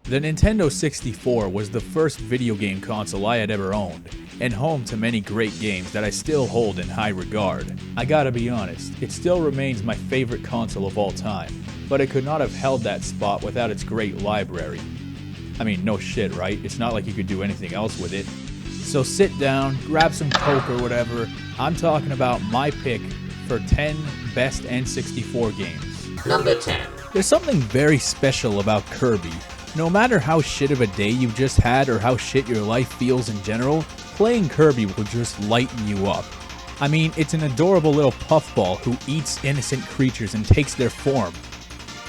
The Nintendo 64 was the first video game console I had ever owned, and home to many great games that I still hold in high regard. I gotta be honest, it still remains my favorite console of all time, but it could not have held that spot without its great library. I mean, no shit, right? It's not like you could do anything else with it. So sit down, grab some Coke or whatever. I'm talking about my pick for 10 best N64 games. Number 10. There's something very special about Kirby. No matter how shit of a day you've just had or how shit your life feels in general, playing Kirby will just lighten you up. I mean, it's an adorable little puffball who eats innocent creatures and takes their form.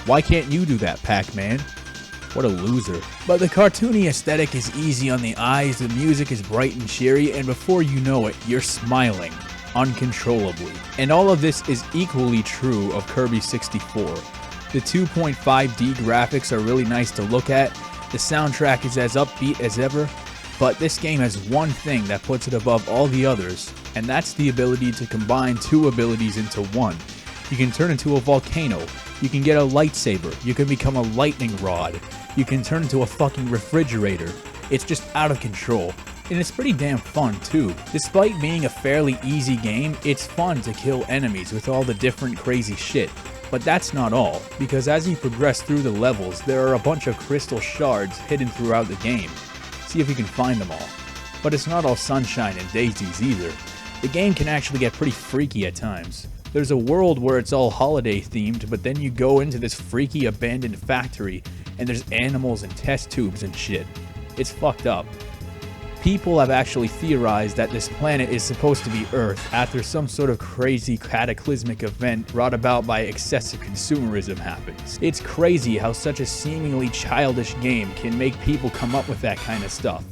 Why can't you do that, Pac-Man? What a loser. But the cartoony aesthetic is easy on the eyes, the music is bright and cheery, and before you know it, you're smiling uncontrollably. And all of this is equally true of Kirby 64. The 2.5D graphics are really nice to look at, the soundtrack is as upbeat as ever, but this game has one thing that puts it above all the others, and that's the ability to combine two abilities into one. You can turn into a volcano, you can get a lightsaber, you can become a lightning rod, you can turn into a fucking refrigerator. It's just out of control. And it's pretty damn fun too. Despite being a fairly easy game, it's fun to kill enemies with all the different crazy shit. But that's not all, because as you progress through the levels, there are a bunch of crystal shards hidden throughout the game. See if you can find them all. But it's not all sunshine and daisies either. The game can actually get pretty freaky at times. There's a world where it's all holiday themed, but then you go into this freaky abandoned factory, and there's animals and test tubes and shit. It's fucked up. People have actually theorized that this planet is supposed to be Earth after some sort of crazy cataclysmic event brought about by excessive consumerism happens. It's crazy how such a seemingly childish game can make people come up with that kind of stuff.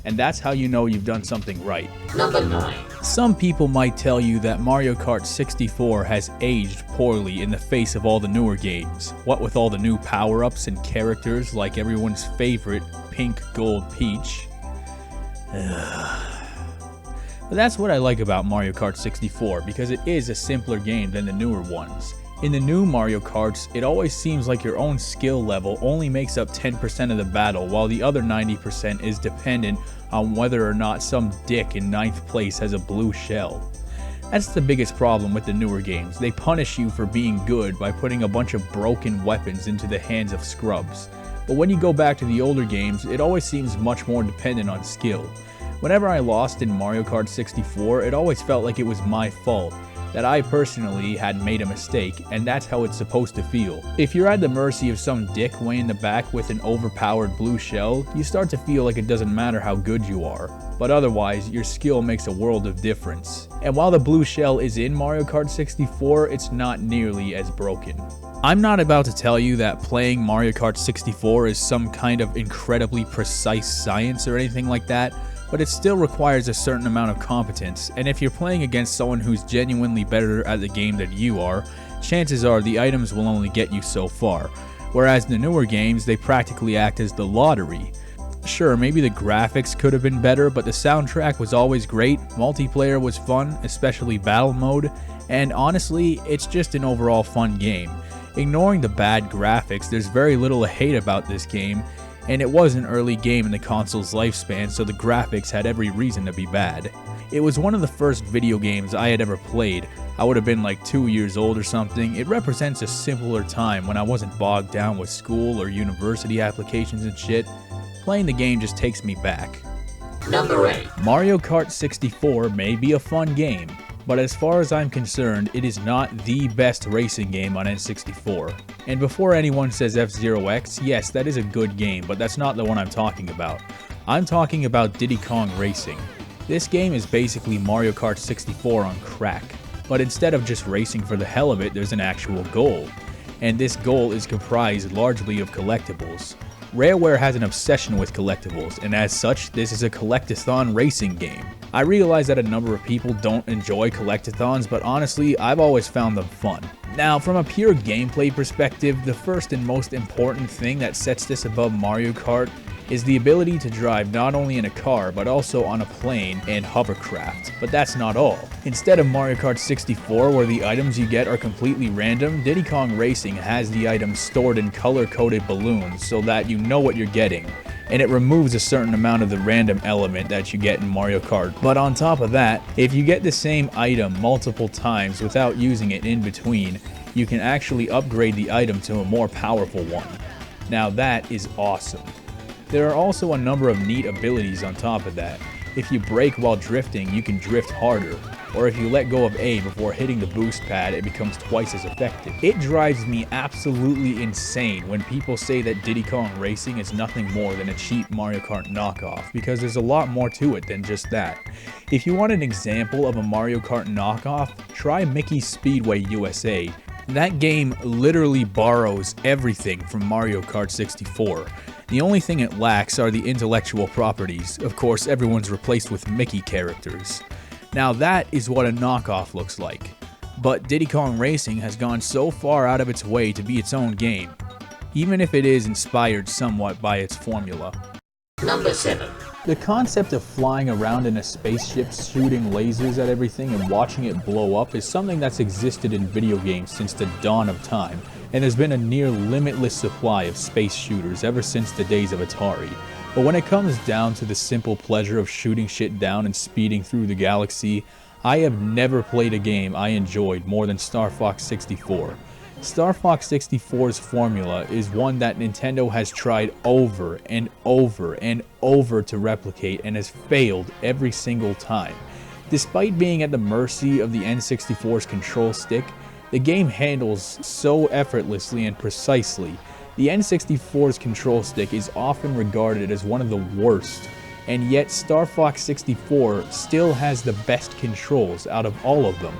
And that's how you know you've done something right. Number 9. Some people might tell you that Mario Kart 64 has aged poorly in the face of all the newer games. What with all the new power-ups and characters like everyone's favorite Pink Gold Peach. But that's what I like about Mario Kart 64, because it is a simpler game than the newer ones. In the new Mario Karts, it always seems like your own skill level only makes up 10% of the battle, while the other 90% is dependent on whether or not some dick in 9th place has a blue shell. That's the biggest problem with the newer games. They punish you for being good by putting a bunch of broken weapons into the hands of scrubs. But when you go back to the older games, it always seems much more dependent on skill. Whenever I lost in Mario Kart 64, it always felt like it was my fault, that I personally had made a mistake, and that's how it's supposed to feel. If you're at the mercy of some dick way in the back with an overpowered blue shell, you start to feel like it doesn't matter how good you are. But otherwise, your skill makes a world of difference. And while the blue shell is in Mario Kart 64, it's not nearly as broken. I'm not about to tell you that playing Mario Kart 64 is some kind of incredibly precise science or anything like that, but it still requires a certain amount of competence, and if you're playing against someone who's genuinely better at the game than you are, chances are the items will only get you so far, whereas the newer games, they practically act as the lottery. Sure, maybe the graphics could have been better, but the soundtrack was always great, multiplayer was fun, especially battle mode, and honestly, it's just an overall fun game. Ignoring the bad graphics, there's very little to hate about this game, and it was an early game in the console's lifespan, so the graphics had every reason to be bad. It was one of the first video games I had ever played. I would have been like 2 years old or something. It represents a simpler time when I wasn't bogged down with school or university applications and shit. Playing the game just takes me back. Number 8. Mario Kart 64 may be a fun game, but as far as I'm concerned, it is not the best racing game on N64. And before anyone says F-Zero X, yes, that is a good game, but that's not the one I'm talking about. I'm talking about Diddy Kong Racing. This game is basically Mario Kart 64 on crack, but instead of just racing for the hell of it, there's an actual goal. And this goal is comprised largely of collectibles. Rareware has an obsession with collectibles, and as such, this is a collectathon racing game. I realize that a number of people don't enjoy collectathons, but honestly, I've always found them fun. Now, from a pure gameplay perspective, the first and most important thing that sets this above Mario Kart is the ability to drive not only in a car but also on a plane and hovercraft. But that's not all. Instead of Mario Kart 64 where the items you get are completely random, Diddy Kong Racing has the items stored in color-coded balloons so that you know what you're getting, and it removes a certain amount of the random element that you get in Mario Kart. But on top of that, if you get the same item multiple times without using it in between, you can actually upgrade the item to a more powerful one. Now that is awesome. There are also a number of neat abilities on top of that. If you brake while drifting, you can drift harder, or if you let go of A before hitting the boost pad, it becomes twice as effective. It drives me absolutely insane when people say that Diddy Kong Racing is nothing more than a cheap Mario Kart knockoff, because there's a lot more to it than just that. If you want an example of a Mario Kart knockoff, try Mickey Speedway USA. That game literally borrows everything from Mario Kart 64. The only thing it lacks are the intellectual properties. Of course, everyone's replaced with Mickey characters. Now that is what a knockoff looks like. But Diddy Kong Racing has gone so far out of its way to be its own game, even if it is inspired somewhat by its formula. Number 7. The concept of flying around in a spaceship, shooting lasers at everything and watching it blow up is something that's existed in video games since the dawn of time, and there's been a near limitless supply of space shooters ever since the days of Atari. But when it comes down to the simple pleasure of shooting shit down and speeding through the galaxy, I have never played a game I enjoyed more than Starfox 64. Starfox 64's formula is one that Nintendo has tried over and over and over to replicate and has failed every single time. Despite being at the mercy of the N64's control stick, the game handles so effortlessly and precisely. The N64's control stick is often regarded as one of the worst, and yet Starfox 64 still has the best controls out of all of them.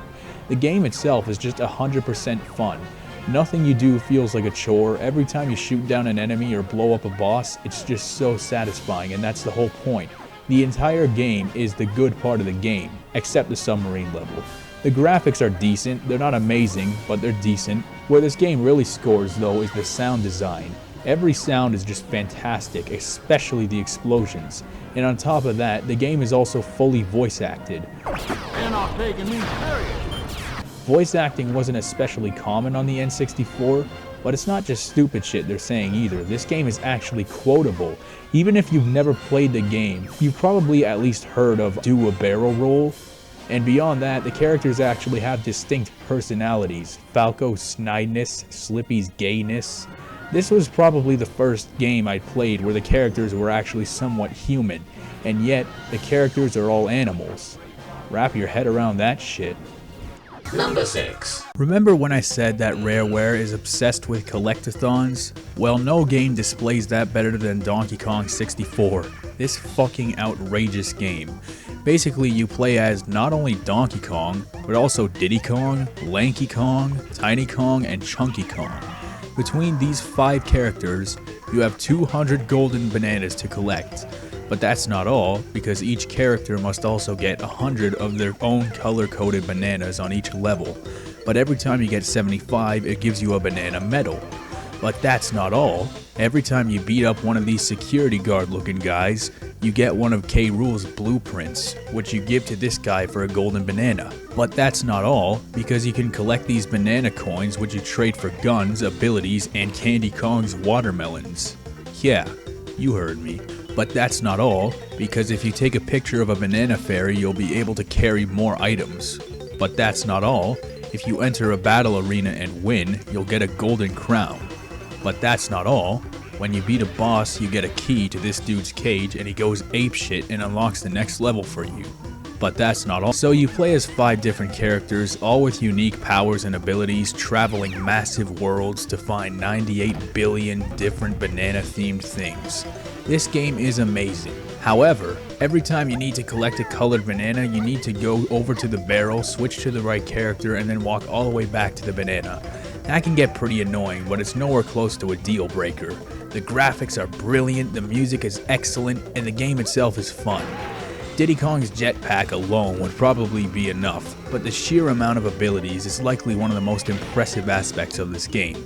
The game itself is just 100% fun. Nothing you do feels like a chore. Every time you shoot down an enemy or blow up a boss, it's just so satisfying, and that's the whole point. The entire game is the good part of the game, except the submarine level. The graphics are decent, they're not amazing, but they're decent. Where this game really scores though is the sound design. Every sound is just fantastic, especially the explosions. And on top of that, the game is also fully voice acted. They're not taking me serious. Voice acting wasn't especially common on the N64, but it's not just stupid shit they're saying either. This game is actually quotable. Even if you've never played the game, you've probably at least heard of do a barrel roll. And beyond that, the characters actually have distinct personalities. Falco's snideness, Slippy's gayness. This was probably the first game I played where the characters were actually somewhat human, and yet the characters are all animals. Wrap your head around that shit. Number 6. Remember when I said that Rareware is obsessed with collectathons? Well, no game displays that better than Donkey Kong 64. This fucking outrageous game. Basically, you play as not only Donkey Kong, but also Diddy Kong, Lanky Kong, Tiny Kong, and Chunky Kong. Between these 5 characters, you have 200 golden bananas to collect. But that's not all, because each character must also get 100 of their own color-coded bananas on each level. But every time you get 75, it gives you a banana medal. But that's not all. Every time you beat up one of these security guard looking guys, you get one of K. Rool's blueprints, which you give to this guy for a golden banana. But that's not all, because you can collect these banana coins which you trade for guns, abilities, and Candy Kong's watermelons. Yeah, you heard me. But that's not all, because if you take a picture of a banana fairy, you'll be able to carry more items. But that's not all. If you enter a battle arena and win, you'll get a golden crown. But that's not all. When you beat a boss, you get a key to this dude's cage and he goes apeshit and unlocks the next level for you. But that's not all. So you play as 5 different characters, all with unique powers and abilities, traveling massive worlds to find 98 billion different banana-themed things. This game is amazing. However, every time you need to collect a colored banana, you need to go over to the barrel, switch to the right character, and then walk all the way back to the banana. That can get pretty annoying, but it's nowhere close to a deal breaker. The graphics are brilliant, the music is excellent, and the game itself is fun. Diddy Kong's jetpack alone would probably be enough, but the sheer amount of abilities is likely one of the most impressive aspects of this game.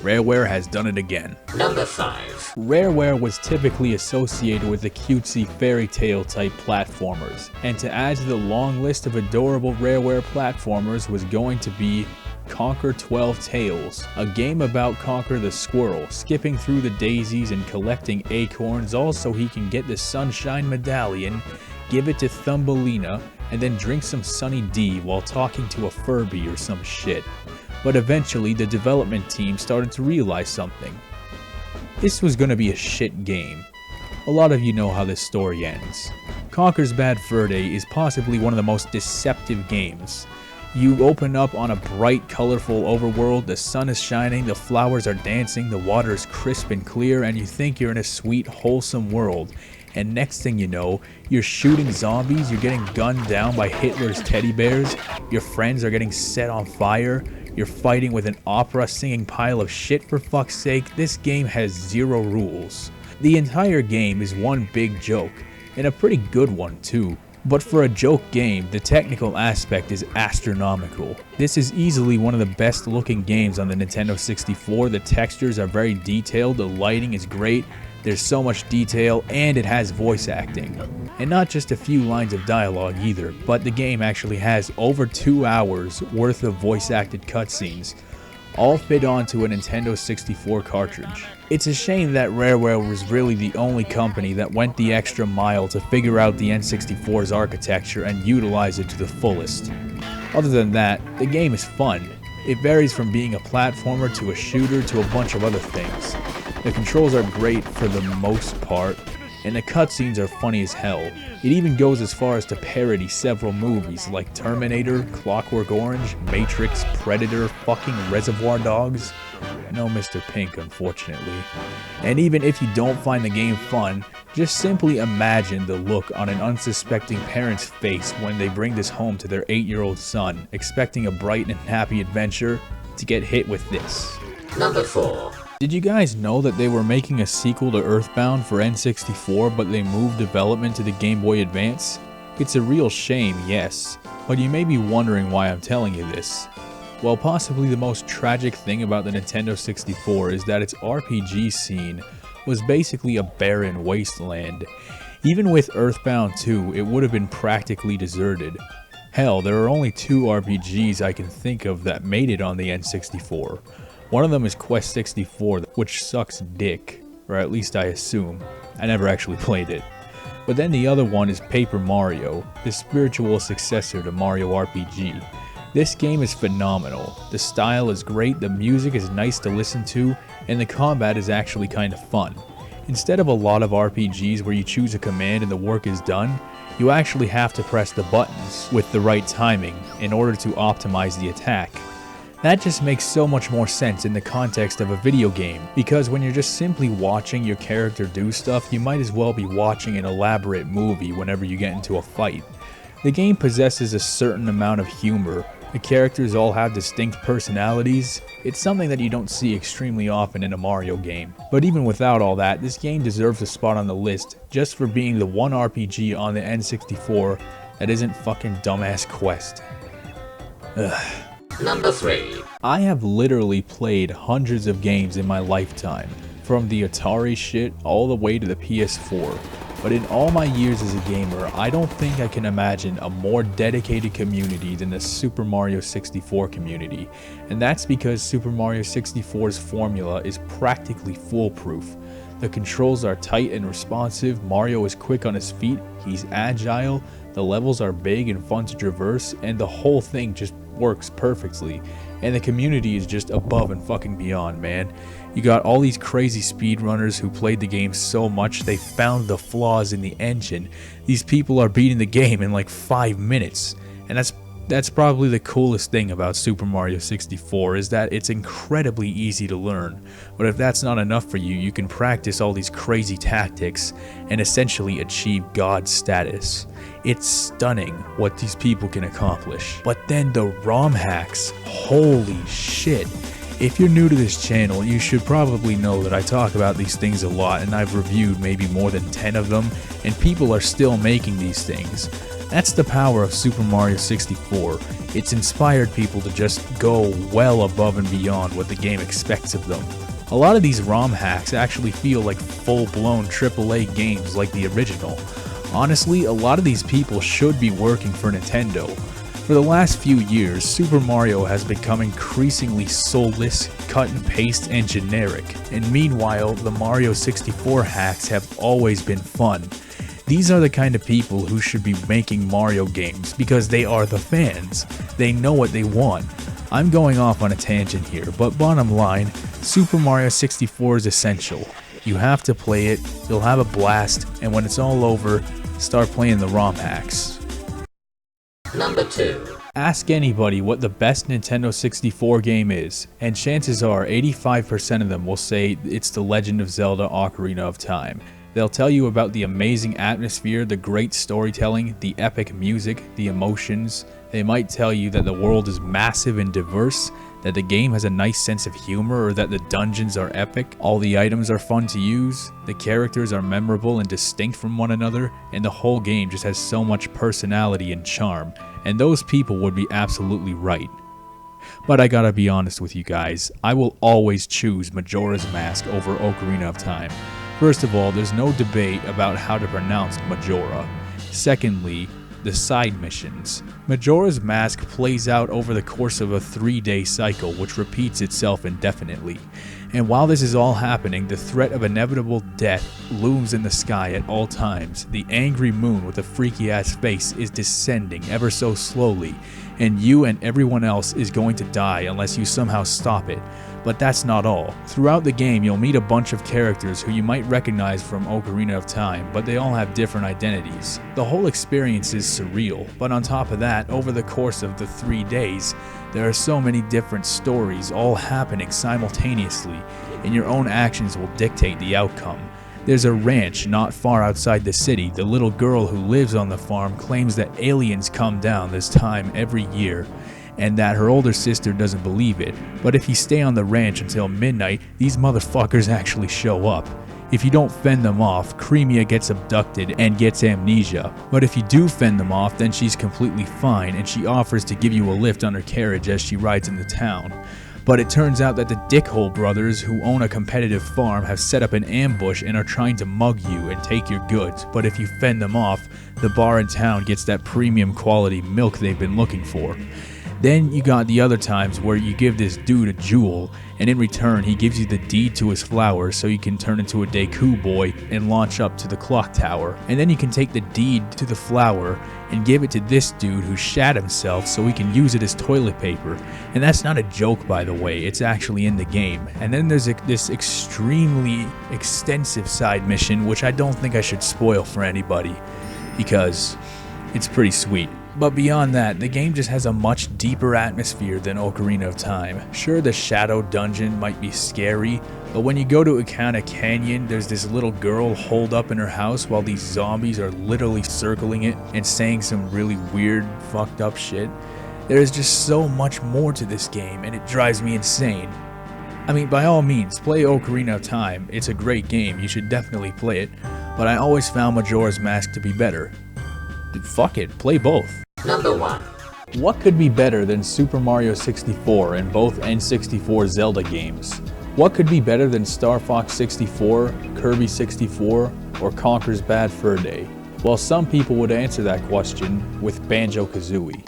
Rareware has done it again. Number 5. Rareware was typically associated with the cutesy fairy tale type platformers, and to add to the long list of adorable Rareware platformers was going to be Conker 12 Tales, a game about Conker the squirrel, skipping through the daisies and collecting acorns all so he can get the sunshine medallion, give it to Thumbelina, and then drink some Sunny D while talking to a Furby or some shit. But eventually the development team started to realize something. This was gonna be a shit game. A lot of you know how this story ends. Conkers Bad Fur is possibly one of the most deceptive games. You open up on a bright, colorful overworld, the sun is shining, the flowers are dancing, the water is crisp and clear, and you think you're in a sweet, wholesome world. And next thing you know, you're shooting zombies, you're getting gunned down by Hitler's teddy bears, your friends are getting set on fire, you're fighting with an opera singing pile of shit. For fuck's sake, this game has 0 rules. The entire game is one big joke, and a pretty good one too. But for a joke game, the technical aspect is astronomical. This is easily one of the best looking games on the Nintendo 64. The textures are very detailed, the lighting is great, there's so much detail, and it has voice acting. And not just a few lines of dialogue either, but the game actually has over 2 hours worth of voice acted cutscenes, all fit onto a Nintendo 64 cartridge. It's a shame that Rareware was really the only company that went the extra mile to figure out the N64's architecture and utilize it to the fullest. Other than that, the game is fun. It varies from being a platformer to a shooter to a bunch of other things. The controls are great for the most part, and the cutscenes are funny as hell. It even goes as far as to parody several movies like Terminator, Clockwork Orange, Matrix, Predator, fucking Reservoir Dogs. No Mr. Pink, unfortunately. And even if you don't find the game fun, just simply imagine the look on an unsuspecting parent's face when they bring this home to their 8-year-old son, expecting a bright and happy adventure, to get hit with this. Number 4. Did you guys know that they were making a sequel to Earthbound for N64, but they moved development to the Game Boy Advance? It's a real shame, yes, but you may be wondering why I'm telling you this. Well, possibly the most tragic thing about the Nintendo 64 is that its RPG scene was basically a barren wasteland. Even with Earthbound 2, it would have been practically deserted. Hell, there are only 2 RPGs I can think of that made it on the N64. One of them is Quest 64, which sucks dick, or at least I assume. I never actually played it. But then the other one is Paper Mario, the spiritual successor to Mario RPG. This game is phenomenal. The style is great, the music is nice to listen to, and the combat is actually kind of fun. Instead of a lot of RPGs where you choose a command and the work is done, you actually have to press the buttons with the right timing in order to optimize the attack. That just makes so much more sense in the context of a video game, because when you're just simply watching your character do stuff, you might as well be watching an elaborate movie whenever you get into a fight. The game possesses a certain amount of humor, the characters all have distinct personalities. It's something that you don't see extremely often in a Mario game. But even without all that, this game deserves a spot on the list just for being the one RPG on the N64 that isn't fucking dumbass Quest. Ugh. Number 3. I have literally played hundreds of games in my lifetime, from the Atari shit all the way to the PS4. But in all my years as a gamer, I don't think I can imagine a more dedicated community than the Super Mario 64 community. And that's because Super Mario 64's formula is practically foolproof. The controls are tight and responsive, Mario is quick on his feet, he's agile, the levels are big and fun to traverse, and the whole thing just works perfectly. And the community is just above and fucking beyond, man. You got all these crazy speedrunners who played the game so much they found the flaws in the engine. These people are beating the game in like 5 minutes. And that's probably the coolest thing about Super Mario 64 is that it's incredibly easy to learn. But if that's not enough for you, you can practice all these crazy tactics and essentially achieve God status. It's stunning what these people can accomplish. But then the ROM hacks, holy shit. If you're new to this channel, you should probably know that I talk about these things a lot and I've reviewed maybe more than 10 of them, and people are still making these things. That's the power of Super Mario 64. It's inspired people to just go well above and beyond what the game expects of them. A lot of these ROM hacks actually feel like full-blown AAA games like the original. Honestly, a lot of these people should be working for Nintendo. For the last few years, Super Mario has become increasingly soulless, cut and paste, and generic, and meanwhile, the Mario 64 hacks have always been fun. These are the kind of people who should be making Mario games because they are the fans. They know what they want. I'm going off on a tangent here, but bottom line, Super Mario 64 is essential. You have to play it, you'll have a blast, and when it's all over, start playing the ROM hacks. Number 2. Ask anybody what the best Nintendo 64 game is, and chances are 85% of them will say it's The Legend of Zelda: Ocarina of Time. They'll tell you about the amazing atmosphere, the great storytelling, the epic music, the emotions. They might tell you that the world is massive and diverse, that the game has a nice sense of humor, or that the dungeons are epic, all the items are fun to use, the characters are memorable and distinct from one another, and the whole game just has so much personality and charm, and those people would be absolutely right. But I gotta be honest with you guys, I will always choose Majora's Mask over Ocarina of Time. First of all, there's no debate about how to pronounce Majora. Secondly, the side missions. Majora's Mask plays out over the course of a 3-day cycle which repeats itself indefinitely. And while this is all happening, the threat of inevitable death looms in the sky at all times. The angry moon with a freaky ass face is descending ever so slowly, and you and everyone else is going to die unless you somehow stop it. But that's not all. Throughout the game, you'll meet a bunch of characters who you might recognize from Ocarina of Time, but they all have different identities. The whole experience is surreal, but on top of that, over the course of the 3 days, there are so many different stories all happening simultaneously, and your own actions will dictate the outcome. There's a ranch not far outside the city. The little girl who lives on the farm claims that aliens come down this time every year, and that her older sister doesn't believe it. But if you stay on the ranch until midnight, these motherfuckers actually show up. If you don't fend them off, Cremia gets abducted and gets amnesia. But if you do fend them off, then she's completely fine, and she offers to give you a lift on her carriage as she rides into town. But it turns out that the Dickhole brothers, who own a competitive farm, have set up an ambush and are trying to mug you and take your goods. But if you fend them off, the bar in town gets that premium quality milk they've been looking for. Then you got the other times where you give this dude a jewel, and in return he gives you the deed to his flowers so you can turn into a Deku boy and launch up to the clock tower. And then you can take the deed to the flower and give it to this dude who shat himself so he can use it as toilet paper. And that's not a joke, by the way, it's actually in the game. And then there's this extremely extensive side mission which I don't think I should spoil for anybody because it's pretty sweet. But beyond that, the game just has a much deeper atmosphere than Ocarina of Time. Sure, the Shadow Dungeon might be scary, but when you go to Ikana Canyon, there's this little girl holed up in her house while these zombies are literally circling it and saying some really weird, fucked up shit. There is just so much more to this game, and it drives me insane. I mean, by all means, play Ocarina of Time. It's a great game, you should definitely play it, but I always found Majora's Mask to be better. Fuck it, play both. Number 1. What could be better than Super Mario 64 and both N64 Zelda games? What could be better than Starfox 64, Kirby 64, or Conkers Bad Fur Day? Well, some people would answer that question with BanjoKazooie.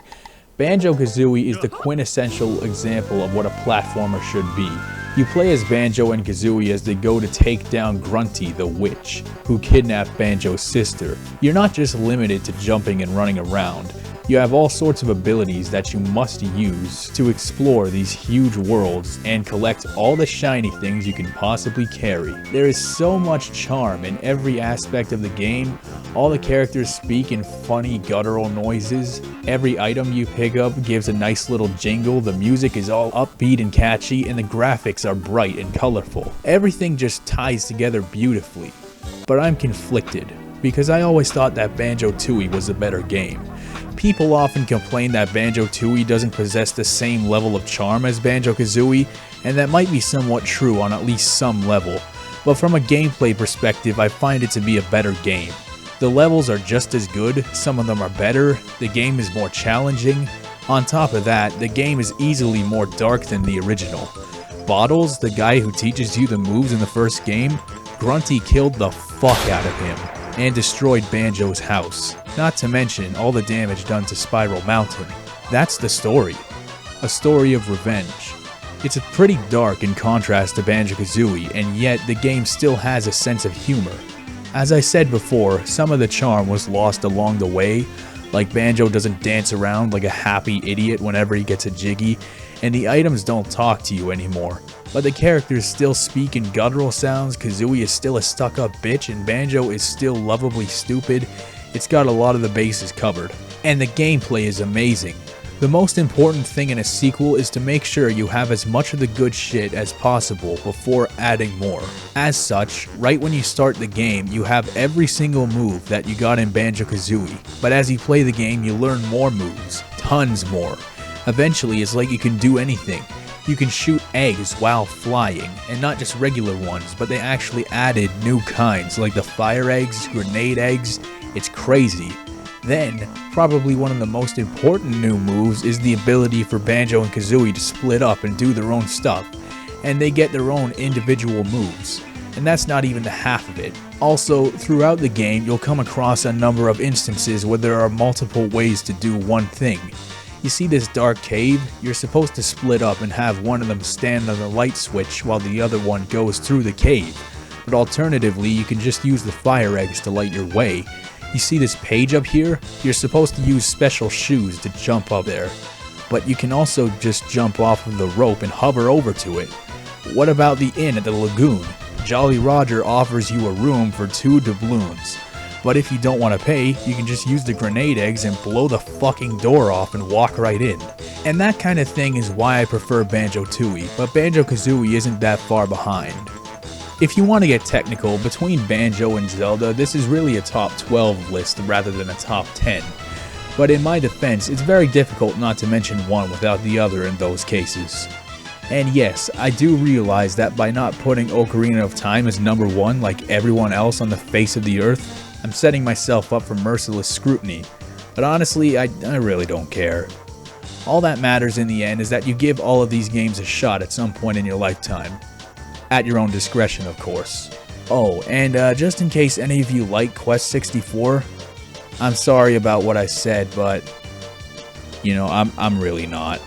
BanjoKazooie is the quintessential example of what a platformer should be. You play as Banjo and Kazooie as they go to take down Grunty the witch, who kidnapped Banjo's sister. You're not just limited to jumping and running around. You have all sorts of abilities that you must use to explore these huge worlds and collect all the shiny things you can possibly carry. There is so much charm in every aspect of the game. All the characters speak in funny guttural noises. Every item you pick up gives a nice little jingle. The music is all upbeat and catchy, and the graphics are bright and colorful. Everything just ties together beautifully. But I'm conflicted, because I always thought that BanjoTooie was a better game. People often complain that BanjoTooie doesn't possess the same level of charm as BanjoKazooie, and that might be somewhat true on at least some level, but from a gameplay perspective I find it to be a better game. The levels are just as good, some of them are better, the game is more challenging. On top of that, the game is easily more dark than the original. Bottles, the guy who teaches you the moves in the first game, Grunty killed the fuck out of him and destroyed Banjo's house. Not to mention all the damage done to Spiral Mountain. That's the story. A story of revenge. It's pretty dark in contrast to BanjoKazooie, and yet the game still has a sense of humor. As I said before, some of the charm was lost along the way, like Banjo doesn't dance around like a happy idiot whenever he gets a jiggy, and the items don't talk to you anymore. But the characters still speak in guttural sounds, Kazooie is still a stuck-up bitch, and Banjo is still lovably stupid. It's got a lot of the bases covered. And the gameplay is amazing. The most important thing in a sequel is to make sure you have as much of the good shit as possible before adding more. As such, right when you start the game, you have every single move that you got in BanjoKazooie, but as you play the game, you learn more moves, tons more. Eventually, it's like you can do anything. You can shoot eggs while flying, and not just regular ones, but they actually added new kinds, like the fire eggs, grenade eggs. It's crazy. Then, probably one of the most important new moves is the ability for Banjo and Kazooie to split up and do their own stuff, and they get their own individual moves. And that's not even the half of it. Also, throughout the game, you'll come across a number of instances where there are multiple ways to do one thing. You see this dark cave? You're supposed to split up and have one of them stand on the light switch while the other one goes through the cave. But alternatively, you can just use the fire eggs to light your way. You see this page up here? You're supposed to use special shoes to jump up there. But you can also just jump off of the rope and hover over to it. What about the inn at the lagoon? Jolly Roger offers you a room for 2 doubloons. But if you don't want to pay, you can just use the grenade eggs and blow the fucking door off and walk right in. And that kind of thing is why I prefer BanjoTooie, but BanjoKazooie isn't that far behind. If you want to get technical, between Banjo and Zelda, this is really a top 12 list rather than a top 10. But in my defense, it's very difficult not to mention one without the other in those cases. And yes, I do realize that by not putting Ocarina of Time as number 1 like everyone else on the face of the earth, I'm setting myself up for merciless scrutiny. But honestly, I really don't care. All that matters in the end is that you give all of these games a shot at some point in your lifetime. At your own discretion, of course. Oh, and just in case any of you like Quest 64, I'm sorry about what I said, but, you know, I'm really not.